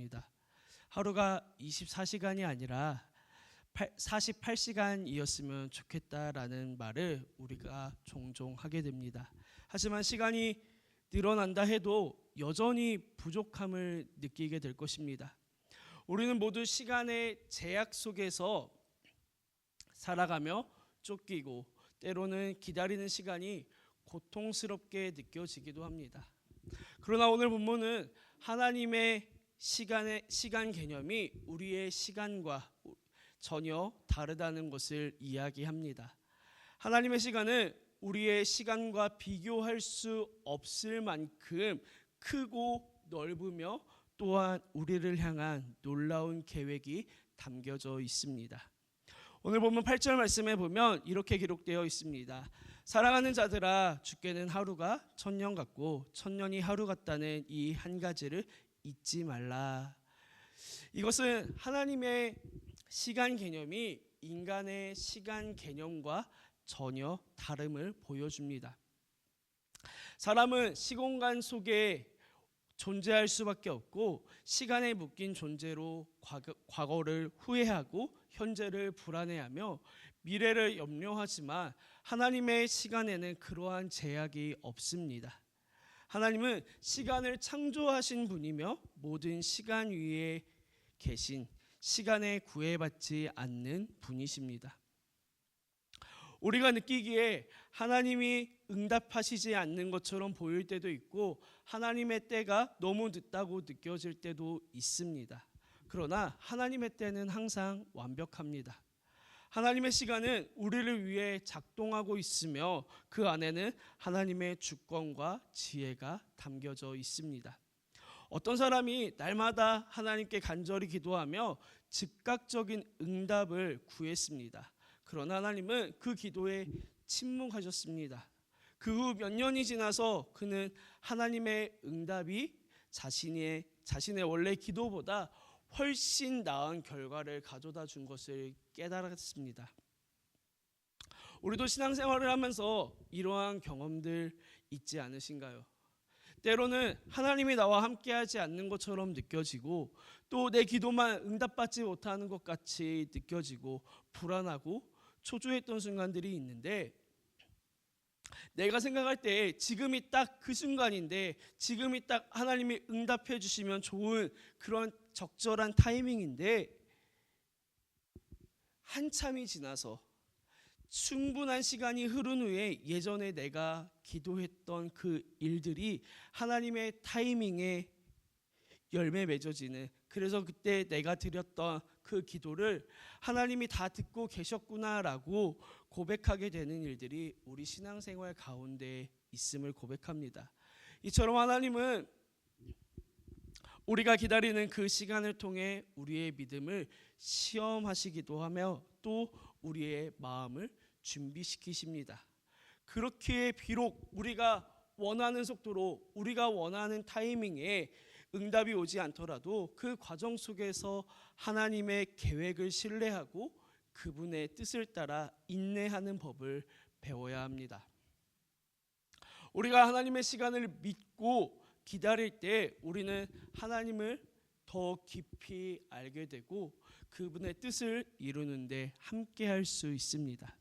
합니다. 하루가 24시간이 아니라 48시간이었으면 좋겠다라는 말을 우리가 종종 하게 됩니다. 하지만 시간이 늘어난다 해도 여전히 부족함을 느끼게 될 것입니다. 우리는 모두 시간의 제약 속에서 살아가며 쫓기고 때로는 기다리는 시간이 고통스럽게 느껴지기도 합니다. 그러나 오늘 본문은 하나님의 시간 개념이 우리의 시간과 전혀 다르다는 것을 이야기합니다. 하나님의 시간은 우리의 시간과 비교할 수 없을 만큼 크고 넓으며 또한 우리를 향한 놀라운 계획이 담겨져 있습니다. 오늘 본문 8절 말씀에 보면 이렇게 기록되어 있습니다. 사랑하는 자들아, 주께는 하루가 천년 같고 천년이 하루 같다는 이 한 가지를 잊지 말라. 이것은 하나님의 시간 개념이 인간의 시간 개념과 전혀 다름을 보여줍니다. 사람은 시공간 속에 존재할 수밖에 없고 시간에 묶인 존재로 과거를 후회하고 현재를 불안해하며 미래를 염려하지만 하나님의 시간에는 그러한 제약이 없습니다. 하나님은 시간을 창조하신 분이며 모든 시간 위에 계신 시간에 구애받지 않는 분이십니다. 우리가 느끼기에 하나님이 응답하시지 않는 것처럼 보일 때도 있고 하나님의 때가 너무 늦다고 느껴질 때도 있습니다. 그러나 하나님의 때는 항상 완벽합니다. 하나님의 시간은 우리를 위해 작동하고 있으며 그 안에는 하나님의 주권과 지혜가 담겨져 있습니다. 어떤 사람이 날마다 하나님께 간절히 기도하며 즉각적인 응답을 구했습니다. 그러나 하나님은 그 기도에 침묵하셨습니다. 그 후 몇 년이 지나서 그는 하나님의 응답이 자신의 원래 기도보다 훨씬 나은 결과를 가져다 준 것을 깨달았습니다. 우리도 신앙생활을 하면서 이러한 경험들 있지 않으신가요? 때로는 하나님이 나와 함께하지 않는 것처럼 느껴지고 또 내 기도만 응답받지 못하는 것 같이 느껴지고 불안하고 초조했던 순간들이 있는데 내가 생각할 때 지금이 딱 그 순간인데 지금이 딱 하나님이 응답해 주시면 좋은 그런 적절한 타이밍인데 한참이 지나서 충분한 시간이 흐른 후에 예전에 내가 기도했던 그 일들이 하나님의 타이밍에 열매 맺어지는, 그래서 그때 내가 드렸던 그 기도를 하나님이 다 듣고 계셨구나라고 고백하게 되는 일들이 우리 신앙생활 가운데 있음을 고백합니다. 이처럼 하나님은 우리가 기다리는 그 시간을 통해 우리의 믿음을 시험하시기도 하며 또 우리의 마음을 준비시키십니다. 그렇게 비록 우리가 원하는 속도로 우리가 원하는 타이밍에 응답이 오지 않더라도 그 과정 속에서 하나님의 계획을 신뢰하고 그분의 뜻을 따라 인내하는 법을 배워야 합니다. 우리가 하나님의 시간을 믿고 기다릴 때 우리는 하나님을 더 깊이 알게 되고 그분의 뜻을 이루는데 함께할 수 있습니다.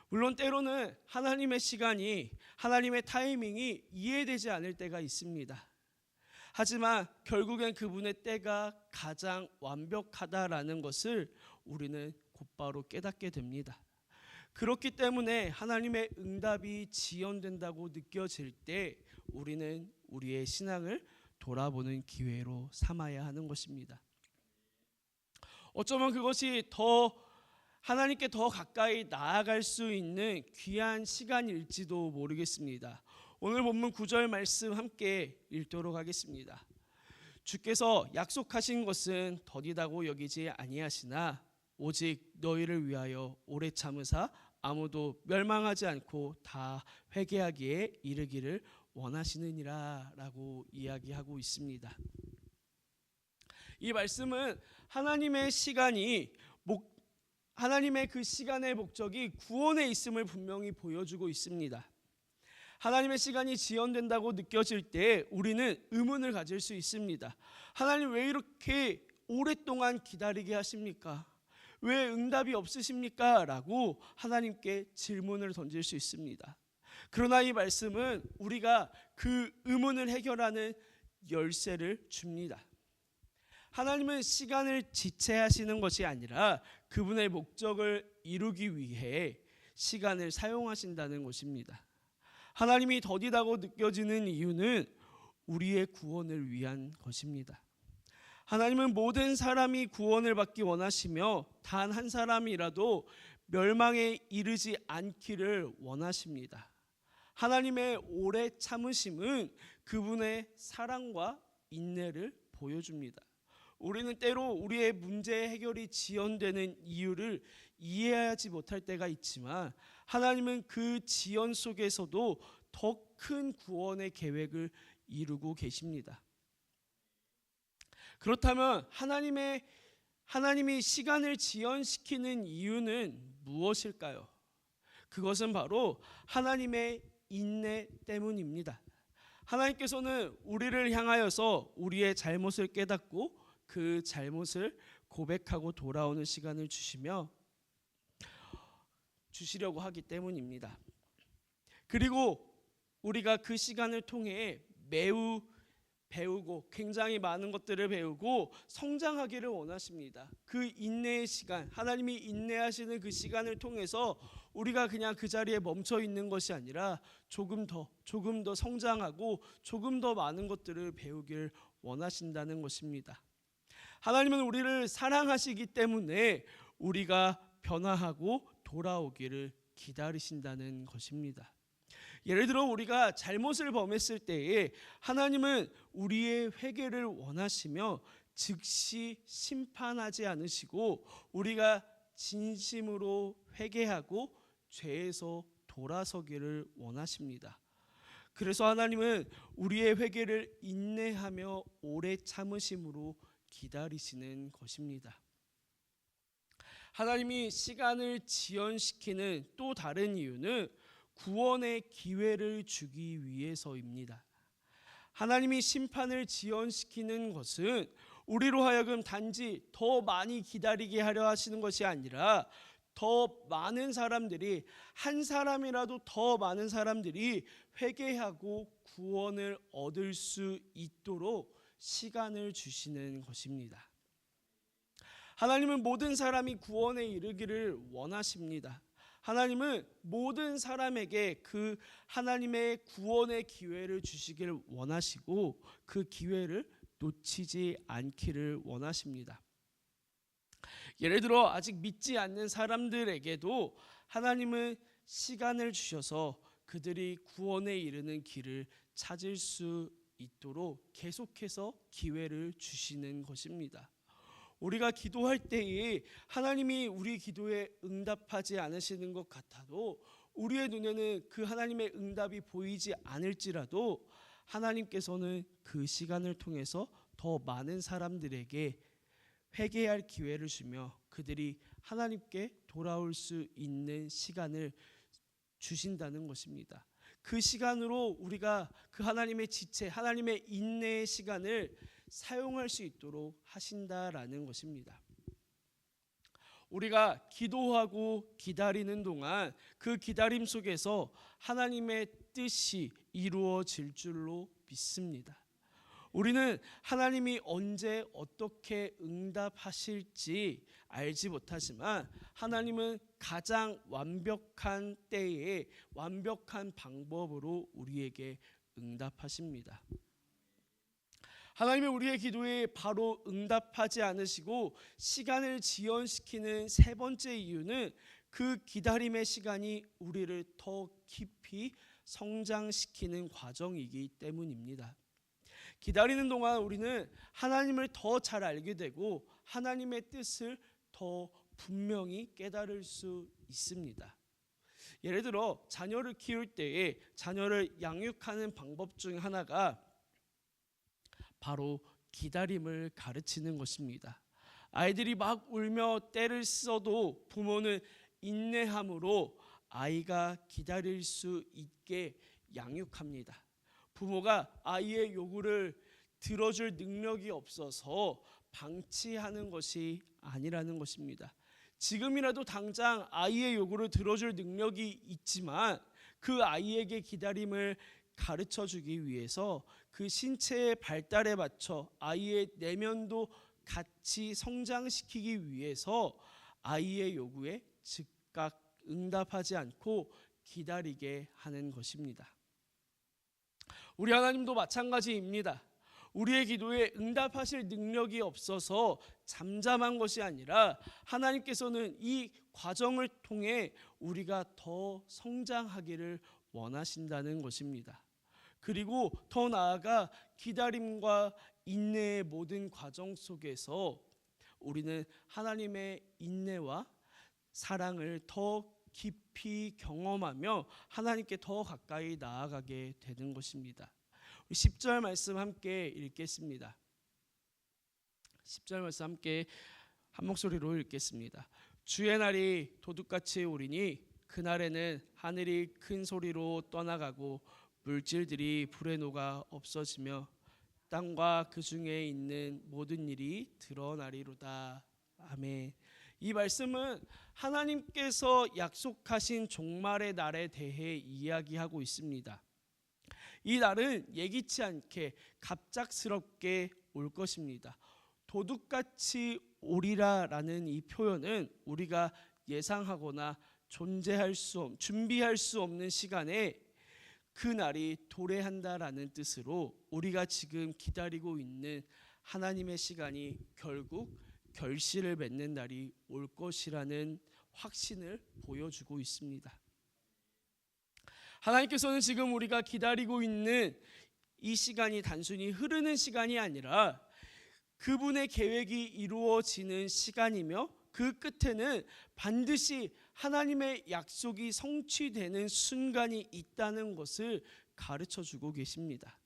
물론 때로는 하나님의 시간이, 하나님의 타이밍이 이해되지 않을 때가 있습니다. 하지만 결국엔 그분의 때가 가장 완벽하다라는 것을 우리는 곧바로 깨닫게 됩니다. 그렇기 때문에 하나님의 응답이 지연된다고 느껴질 때 우리는 우리의 신앙을 돌아보는 기회로 삼아야 하는 것입니다. 어쩌면 그것이 하나님께 더 가까이 나아갈 수 있는 귀한 시간일지도 모르겠습니다. 오늘 본문 9절 말씀 함께 읽도록 하겠습니다. 주께서 약속하신 것은 더디다고 여기지 아니하시나 오직 너희를 위하여 오래 참으사 아무도 멸망하지 않고 다 회개하기에 이르기를 원하시느니라 라고 이야기하고 있습니다. 이 말씀은 하나님의 그 시간의 목적이 구원에 있음을 분명히 보여주고 있습니다. 하나님의 시간이 지연된다고 느껴질 때 우리는 의문을 가질 수 있습니다. 하나님 왜 이렇게 오랫동안 기다리게 하십니까? 왜 응답이 없으십니까? 라고 하나님께 질문을 던질 수 있습니다. 그러나 이 말씀은 우리가 그 의문을 해결하는 열쇠를 줍니다. 하나님은 시간을 지체하시는 것이 아니라 그분의 목적을 이루기 위해 시간을 사용하신다는 것입니다. 하나님이 더디다고 느껴지는 이유는 우리의 구원을 위한 것입니다. 하나님은 모든 사람이 구원을 받기 원하시며 단 한 사람이라도 멸망에 이르지 않기를 원하십니다. 하나님의 오래 참으심은 그분의 사랑과 인내를 보여줍니다. 우리는 때로 우리의 문제 해결이 지연되는 이유를 이해하지 못할 때가 있지만 하나님은 그 지연 속에서도 더 큰 구원의 계획을 이루고 계십니다. 그렇다면 하나님이 시간을 지연시키는 이유는 무엇일까요? 그것은 바로 하나님의 인내 때문입니다. 하나님께서는 우리를 향하여서 우리의 잘못을 깨닫고 그 잘못을 고백하고 돌아오는 시간을 주시려고 하기 때문입니다. 그리고 우리가 그 시간을 통해 매우 배우고 굉장히 많은 것들을 배우고 성장하기를 원하십니다. 그 인내의 시간, 하나님이 인내하시는 그 시간을 통해서 우리가 그냥 그 자리에 멈춰 있는 것이 아니라 조금 더 성장하고 조금 더 많은 것들을 배우길 원하신다는 것입니다. 하나님은 우리를 사랑하시기 때문에 우리가 변화하고 돌아오기를 기다리신다는 것입니다. 예를 들어 우리가 잘못을 범했을 때에 하나님은 우리의 회개를 원하시며 즉시 심판하지 않으시고 우리가 진심으로 회개하고 죄에서 돌아서기를 원하십니다. 그래서 하나님은 우리의 회개를 인내하며 오래 참으심으로 기다리시는 것입니다. 하나님이 시간을 지연시키는 또 다른 이유는 구원의 기회를 주기 위해서입니다. 하나님이 심판을 지연시키는 것은 우리로 하여금 단지 더 많이 기다리게 하려 하시는 것이 아니라 더 많은 사람들이, 한 사람이라도 더 많은 사람들이 회개하고 구원을 얻을 수 있도록 시간을 주시는 것입니다. 하나님은 모든 사람이 구원에 이르기를 원하십니다. 하나님은 모든 사람에게 그 하나님의 구원의 기회를 주시기를 원하시고 그 기회를 놓치지 않기를 원하십니다. 예를 들어 아직 믿지 않는 사람들에게도 하나님은 시간을 주셔서 그들이 구원에 이르는 길을 찾을 수 있도록 계속해서 기회를 주시는 것입니다. 우리가 기도할 때에 하나님이 우리 기도에 응답하지 않으시는 것 같아도 우리의 눈에는 그 하나님의 응답이 보이지 않을지라도 하나님께서는 그 시간을 통해서 더 많은 사람들에게 회개할 기회를 주며 그들이 하나님께 돌아올 수 있는 시간을 주신다는 것입니다. 그 시간으로 우리가 그 하나님의 지체, 하나님의 인내의 시간을 사용할 수 있도록 하신다라는 것입니다. 우리가 기도하고 기다리는 동안 그 기다림 속에서 하나님의 뜻이 이루어질 줄로 믿습니다. 우리는 하나님이 언제 어떻게 응답하실지 알지 못하지만 하나님은 가장 완벽한 때에 완벽한 방법으로 우리에게 응답하십니다. 하나님은 우리의 기도에 바로 응답하지 않으시고 시간을 지연시키는 세 번째 이유는 그 기다림의 시간이 우리를 더 깊이 성장시키는 과정이기 때문입니다. 기다리는 동안 우리는 하나님을 더 잘 알게 되고 하나님의 뜻을 더 분명히 깨달을 수 있습니다. 예를 들어 자녀를 키울 때에 자녀를 양육하는 방법 중 하나가 바로 기다림을 가르치는 것입니다. 아이들이 막 울며 떼를 써도 부모는 인내함으로 아이가 기다릴 수 있게 양육합니다. 부모가 아이의 요구를 들어줄 능력이 없어서 방치하는 것이 아니라는 것입니다. 지금이라도 당장 아이의 요구를 들어줄 능력이 있지만 그 아이에게 기다림을 가르쳐 주기 위해서 그 신체의 발달에 맞춰 아이의 내면도 같이 성장시키기 위해서 아이의 요구에 즉각 응답하지 않고 기다리게 하는 것입니다. 우리 하나님도 마찬가지입니다. 우리의 기도에 응답하실 능력이 없어서 잠잠한 것이 아니라 하나님께서는 이 과정을 통해 우리가 더 성장하기를 원하신다는 것입니다. 그리고 더 나아가 기다림과 인내의 모든 과정 속에서 우리는 하나님의 인내와 사랑을 더 깊이 경험하며 하나님께 더 가까이 나아가게 되는 것입니다. 10절 말씀 함께 읽겠습니다. 10절 말씀 함께 한 목소리로 읽겠습니다. 주의 날이 도둑같이 오리니 그날에는 하늘이 큰 소리로 떠나가고 물질들이 불에 녹아 없어지며 땅과 그 중에 있는 모든 일이 드러나리로다. 아멘. 이 말씀은 하나님께서 약속하신 종말의 날에 대해 이야기하고 있습니다. 이 날은 예기치 않게 갑작스럽게 올 것입니다. 도둑같이 오리라라는 이 표현은 우리가 예상하거나 준비할 수 없는 시간에 그 날이 도래한다라는 뜻으로 우리가 지금 기다리고 있는 하나님의 시간이 결국 결실을 맺는 날이 올 것이라는 확신을 보여주고 있습니다. 하나님께서는 지금 우리가 기다리고 있는 이 시간이 단순히 흐르는 시간이 아니라 그분의 계획이 이루어지는 시간이며 그 끝에는 반드시 하나님의 약속이 성취되는 순간이 있다는 것을 가르쳐주고 계십니다.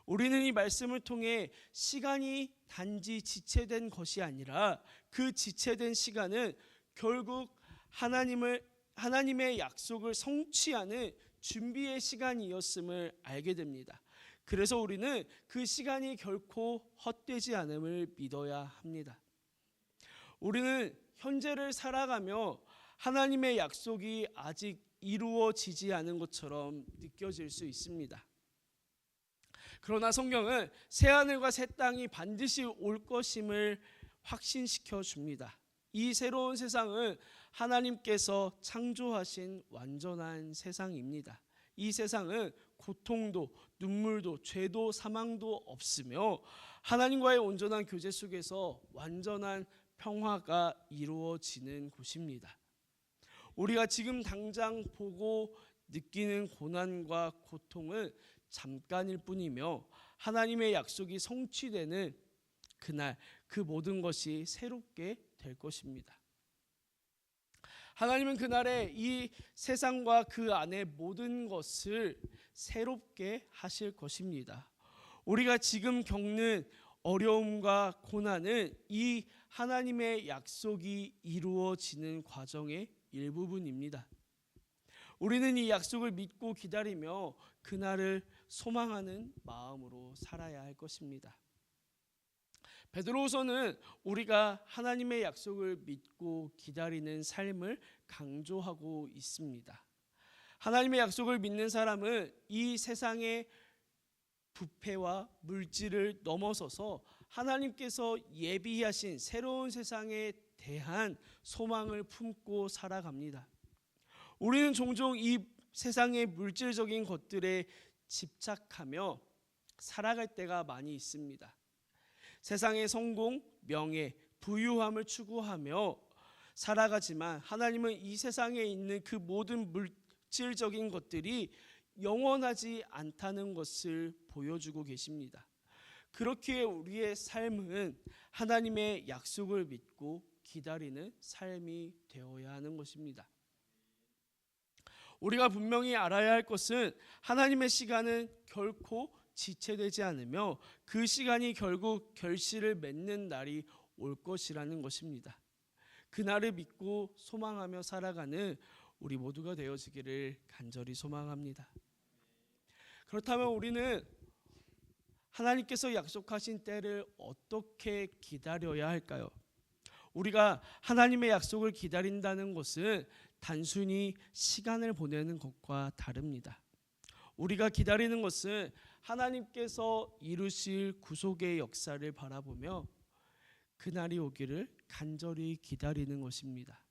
우리는 이 말씀을 통해 시간이 단지 지체된 것이 아니라 그 지체된 시간은 결국 하나님의 약속을 성취하는 준비의 시간이었음을 알게 됩니다. 그래서 우리는 그 시간이 결코 헛되지 않음을 믿어야 합니다. 우리는 현재를 살아가며 하나님의 약속이 아직 이루어지지 않은 것처럼 느껴질 수 있습니다. 그러나 성경은 새하늘과 새 땅이 반드시 올 것임을 확신시켜 줍니다. 이 새로운 세상은 하나님께서 창조하신 완전한 세상입니다. 이 세상은 고통도 눈물도 죄도 사망도 없으며 하나님과의 온전한 교제 속에서 완전한 평화가 이루어지는 곳입니다. 우리가 지금 당장 보고 느끼는 고난과 고통은 잠깐일 뿐이며 하나님의 약속이 성취되는 그날 그 모든 것이 새롭게 될 것입니다. 하나님은 그날에 이 세상과 그 안의 모든 것을 새롭게 하실 것입니다. 우리가 지금 겪는 어려움과 고난은 이 하나님의 약속이 이루어지는 과정의 일부분입니다. 우리는 이 약속을 믿고 기다리며 그날을 소망하는 마음으로 살아야 할 것입니다. 베드로후서는 우리가 하나님의 약속을 믿고 기다리는 삶을 강조하고 있습니다. 하나님의 약속을 믿는 사람은 이 세상의 부패와 물질을 넘어서서 하나님께서 예비하신 새로운 세상에 대한 소망을 품고 살아갑니다. 우리는 종종 이 세상의 물질적인 것들에 집착하며 살아갈 때가 많이 있습니다. 세상의 성공, 명예, 부유함을 추구하며 살아가지만 하나님은 이 세상에 있는 그 모든 물질적인 것들이 영원하지 않다는 것을 보여주고 계십니다. 그렇기에 우리의 삶은 하나님의 약속을 믿고 기다리는 삶이 되어야 하는 것입니다. 우리가 분명히 알아야 할 것은 하나님의 시간은 결코 지체되지 않으며 그 시간이 결국 결실을 맺는 날이 올 것이라는 것입니다. 그날을 믿고 소망하며 살아가는 우리 모두가 되어지기를 간절히 소망합니다. 그렇다면 우리는 하나님께서 약속하신 때를 어떻게 기다려야 할까요? 우리가 하나님의 약속을 기다린다는 것은 단순히 시간을 보내는 것과 다릅니다. 우리가 기다리는 것은 하나님께서 이루실 구속의 역사를 바라보며 그날이 오기를 간절히 기다리는 것입니다.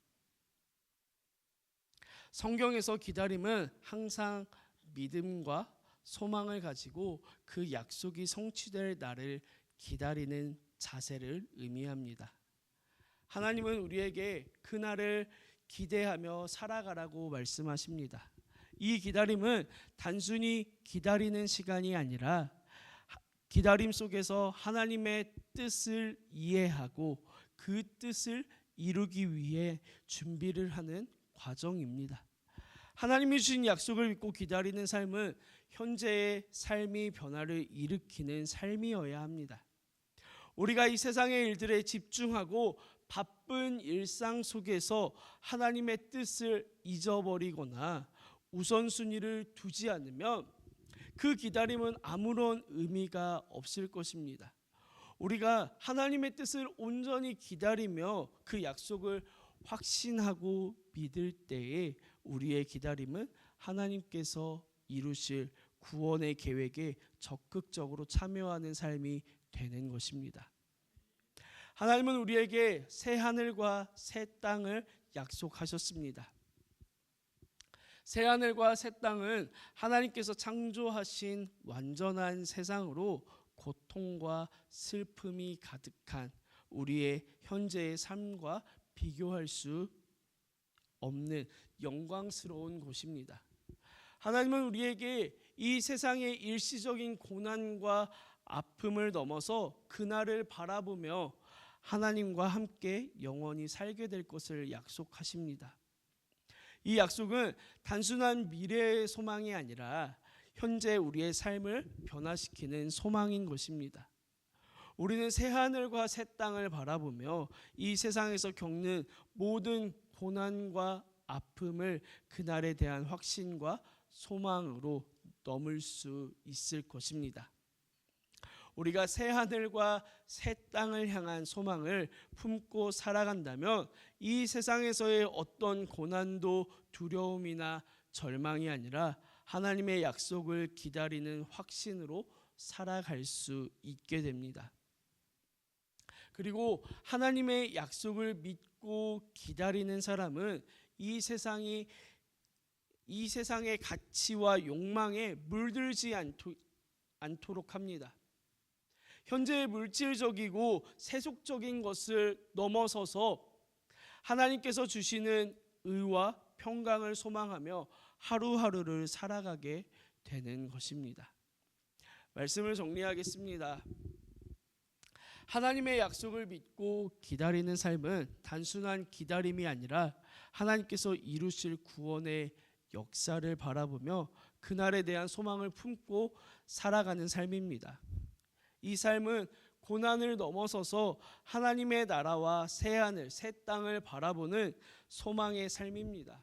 성경에서 기다림은 항상 믿음과 소망을 가지고 그 약속이 성취될 날을 기다리는 자세를 의미합니다. 하나님은 우리에게 그날을 기대하며 살아가라고 말씀하십니다. 이 기다림은 단순히 기다리는 시간이 아니라 기다림 속에서 하나님의 뜻을 이해하고 그 뜻을 이루기 위해 준비를 하는 과정입니다. 하나님이 주신 약속을 믿고 기다리는 삶은 현재의 삶이 변화를 일으키는 삶이어야 합니다. 우리가 이 세상의 일들에 집중하고 바쁜 일상 속에서 하나님의 뜻을 잊어버리거나 우선순위를 두지 않으면 그 기다림은 아무런 의미가 없을 것입니다. 우리가 하나님의 뜻을 온전히 기다리며 그 약속을 확신하고 믿을 때에 우리의 기다림은 하나님께서 이루실 구원의 계획에 적극적으로 참여하는 삶이 되는 것입니다. 하나님은 우리에게 새 하늘과 새 땅을 약속하셨습니다. 새 하늘과 새 땅은 하나님께서 창조하신 완전한 세상으로 고통과 슬픔이 가득한 우리의 현재의 삶과 비교할 수 없는 영광스러운 곳입니다. 하나님은 우리에게 이 세상의 일시적인 고난과 아픔을 넘어서 그날을 바라보며 하나님과 함께 영원히 살게 될 것을 약속하십니다. 이 약속은 단순한 미래의 소망이 아니라 현재 우리의 삶을 변화시키는 소망인 것입니다. 우리는 새 하늘과 새 땅을 바라보며 이 세상에서 겪는 모든 고난과 아픔을 그날에 대한 확신과 소망으로 넘을 수 있을 것입니다. 우리가 새 하늘과 새 땅을 향한 소망을 품고 살아간다면 이 세상에서의 어떤 고난도 두려움이나 절망이 아니라 하나님의 약속을 기다리는 확신으로 살아갈 수 있게 됩니다. 그리고 하나님의 약속을 믿고 기다리는 사람은 이 세상의 가치와 욕망에 물들지 않도록 합니다. 현재의 물질적이고 세속적인 것을 넘어서서 하나님께서 주시는 의와 평강을 소망하며 하루하루를 살아가게 되는 것입니다. 말씀을 정리하겠습니다. 하나님의 약속을 믿고 기다리는 삶은 단순한 기다림이 아니라 하나님께서 이루실 구원의 역사를 바라보며 그날에 대한 소망을 품고 살아가는 삶입니다. 이 삶은 고난을 넘어서서 하나님의 나라와 새 하늘, 새 땅을 바라보는 소망의 삶입니다.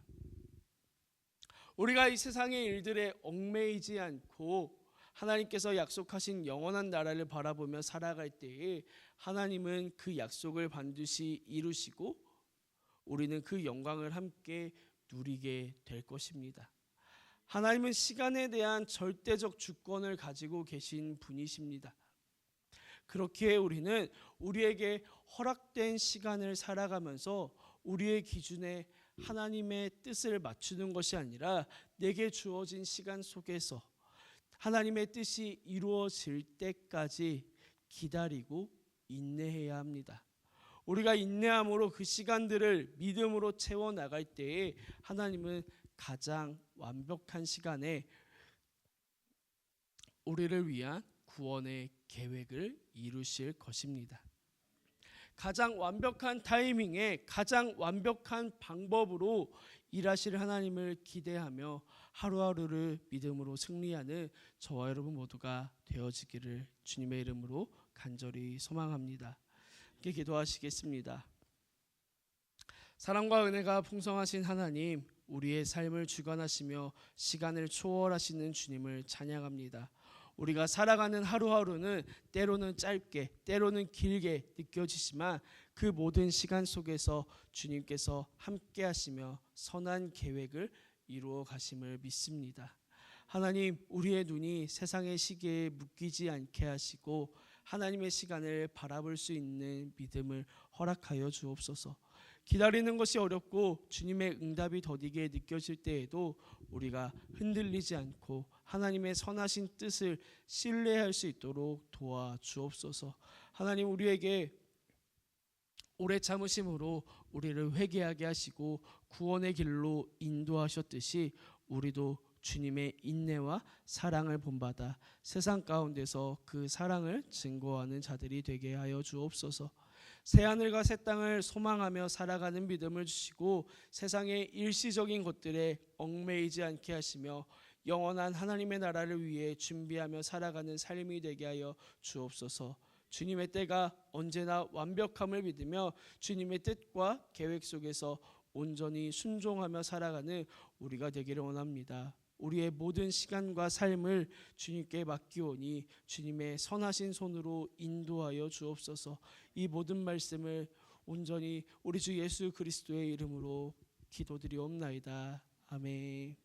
우리가 이 세상의 일들에 얽매이지 않고 하나님께서 약속하신 영원한 나라를 바라보며 살아갈 때에 하나님은 그 약속을 반드시 이루시고 우리는 그 영광을 함께 누리게 될 것입니다. 하나님은 시간에 대한 절대적 주권을 가지고 계신 분이십니다. 그렇기에 우리는 우리에게 허락된 시간을 살아가면서 우리의 기준에 하나님의 뜻을 맞추는 것이 아니라 내게 주어진 시간 속에서 하나님의 뜻이 이루어질 때까지 기다리고 인내해야 합니다. 우리가 인내함으로 그 시간들을 믿음으로 채워나갈 때에 하나님은 가장 완벽한 시간에 우리를 위한 구원의 계획을 이루실 것입니다. 가장 완벽한 타이밍에 가장 완벽한 방법으로 일하실 하나님을 기대하며 하루하루를 믿음으로 승리하는 저와 여러분 모두가 되어지기를 주님의 이름으로 간절히 소망합니다. 함께 기도하시겠습니다. 사랑과 은혜가 풍성하신 하나님, 우리의 삶을 주관하시며 시간을 초월하시는 주님을 찬양합니다. 우리가 살아가는 하루하루는 때로는 짧게, 때로는 길게 느껴지지만 그 모든 시간 속에서 주님께서 함께 하시며 선한 계획을 이루어 가심을 믿습니다. 하나님, 우리의 눈이 세상의 시계에 묶이지 않게 하시고 하나님의 시간을 바라볼 수 있는 믿음을 허락하여 주옵소서. 기다리는 것이 어렵고 주님의 응답이 더디게 느껴질 때에도 우리가 흔들리지 않고 하나님의 선하신 뜻을 신뢰할 수 있도록 도와주옵소서. 하나님, 우리에게 오래 참으심으로 우리를 회개하게 하시고 구원의 길로 인도하셨듯이 우리도 주님의 인내와 사랑을 본받아 세상 가운데서 그 사랑을 증거하는 자들이 되게 하여 주옵소서. 새하늘과 새 땅을 소망하며 살아가는 믿음을 주시고 세상의 일시적인 것들에 얽매이지 않게 하시며 영원한 하나님의 나라를 위해 준비하며 살아가는 삶이 되게 하여 주옵소서. 주님의 때가 언제나 완벽함을 믿으며 주님의 뜻과 계획 속에서 온전히 순종하며 살아가는 우리가 되기를 원합니다. 우리의 모든 시간과 삶을 주님께 맡기오니 주님의 선하신 손으로 인도하여 주옵소서. 이 모든 말씀을 온전히 우리 주 예수 그리스도의 이름으로 기도드리옵나이다. 아멘.